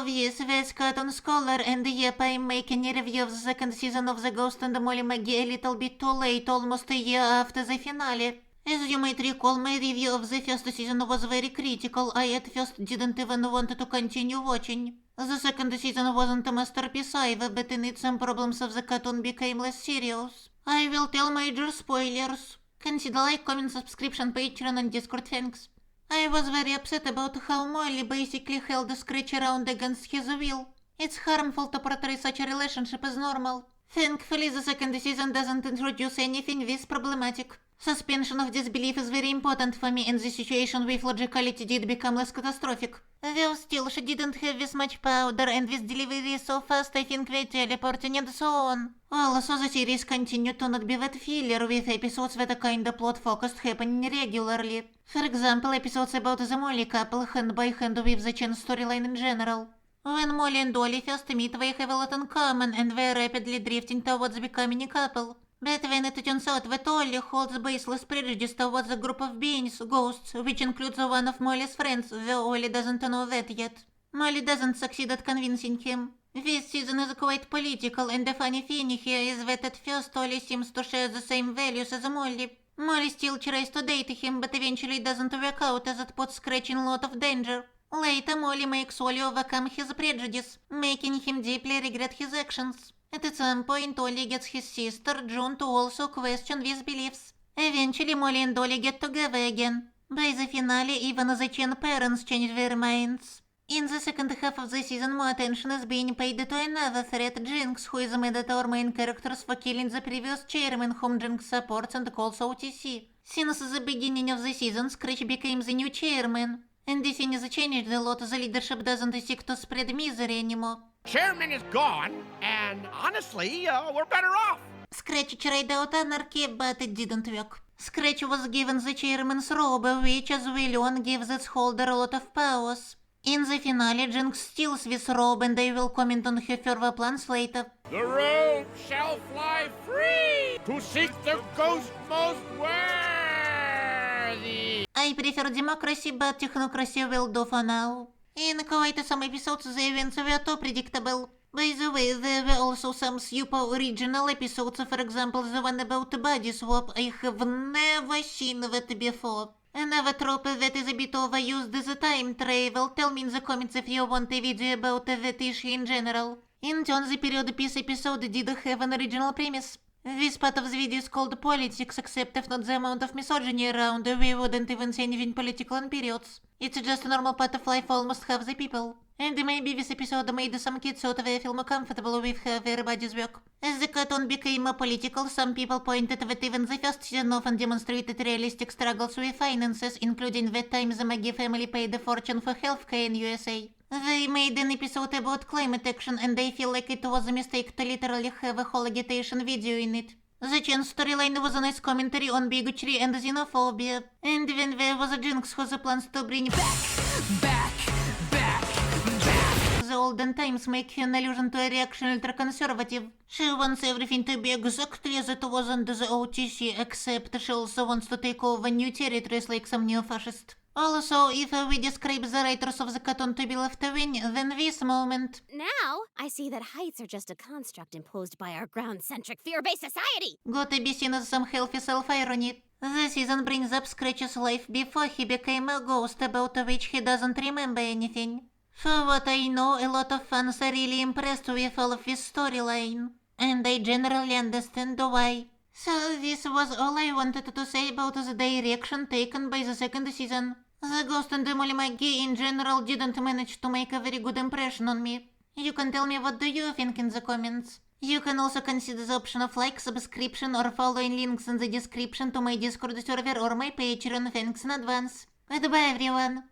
Yes, that's Cotton Scholar, and yep, I'm making a review of the second season of the Ghost and Molly McGee a little bit too late, almost a year after the finale. As you might recall, my review of the first season was very critical. I at first didn't even want to continue watching. The second season wasn't a masterpiece either, but in it some problems of the cartoon became less serious. I will tell major spoilers. Consider like, comment, subscription, Patreon and Discord, thanks. I was very upset about how Molly basically held Scratch around against his will. It's harmful to portray such a relationship as normal. Thankfully, the second season doesn't introduce anything this problematic. Suspension of disbelief is very important for me, and the situation with logicality did become less catastrophic. Though still, she didn't have this much powder, and with delivery so fast, I think we're teleporting and so on. Also, the series continued to not be that filler, with episodes that are kinda plot-focused happening regularly. For example, episodes about the Molly couple hand by hand with the Chens storyline in general. When Molly and Ollie first meet, they have a lot in common, and they're rapidly drifting towards becoming a couple. But when it turns out that Ollie holds baseless prejudice towards a group of beings, ghosts, which includes one of Molly's friends, though Ollie doesn't know that yet. Molly doesn't succeed at convincing him. This season is quite political, and the funny thing here is that at first Ollie seems to share the same values as Molly. Molly still tries to date him, but eventually doesn't work out as it puts Scratch in a lot of danger. Later, Molly makes Ollie overcome his prejudice, making him deeply regret his actions. At some point, Ollie gets his sister, June, to also question these beliefs. Eventually, Molly and Ollie get together again. By the finale, even the Chen parents change their minds. In the second half of the season, more attention is being paid to another threat, Jinx, who is mad at our main characters for killing the previous chairman whom Jinx supports and calls OTC. Since the beginning of the season, Scratch became the new chairman. And this thing has changed a lot. The leadership doesn't seek to spread misery anymore. Chairman is gone, and honestly, we're better off. Scratch tried out anarchy, but it didn't work. Scratch was given the chairman's robe, which, as we learn, gives its holder a lot of powers. In the finale, Jinx steals this robe, and I will comment on her further plans later. The robe shall fly free to seek the ghost most worthy. I prefer democracy, but technocracy will do for now. In quite some episodes, the events were too predictable. By the way, there were also some super original episodes, for example, the one about body swap. I have never seen that before. Another trope that is a bit overused is time travel. Tell me in the comments if you want a video about that issue in general. In turn, the period piece episode did have an original premise. This part of the video is called politics, except if not the amount of misogyny around, we wouldn't even say anything political in periods. It's just a normal part of life for almost half the people. And maybe this episode made some kids so they feel more comfortable with how their bodies work. As the cartoon became more political, some people pointed that even the first season often demonstrated realistic struggles with finances, including the time the McGee family paid a fortune for healthcare in USA. They made an episode about climate action, and I feel like it was a mistake to literally have a whole agitation video in it. The Chens storyline was a nice commentary on bigotry and xenophobia. And when there was a Jinx whose plans to bring back the olden times, make an allusion to a reactionary ultra-conservative. She wants everything to be exactly as it was under the OTC, except she also wants to take over new territories like some neo-fascist. Also, if we describe the writers of the cartoon to be left-wing, then this moment. Now, I see that heights are just a construct imposed by our ground-centric fear-based society. Gotta be seen as some healthy self-irony. The season brings up Scratch's life before he became a ghost, about which he doesn't remember anything. For what I know, a lot of fans are really impressed with all of this storyline. And I generally understand why. So this was all I wanted to say about the direction taken by the second season. The Ghost and Molly McGee in general didn't manage to make a very good impression on me. You can tell me what do you think in the comments. You can also consider the option of like, subscription or following links in the description to my Discord server or my Patreon. Thanks in advance. Goodbye everyone.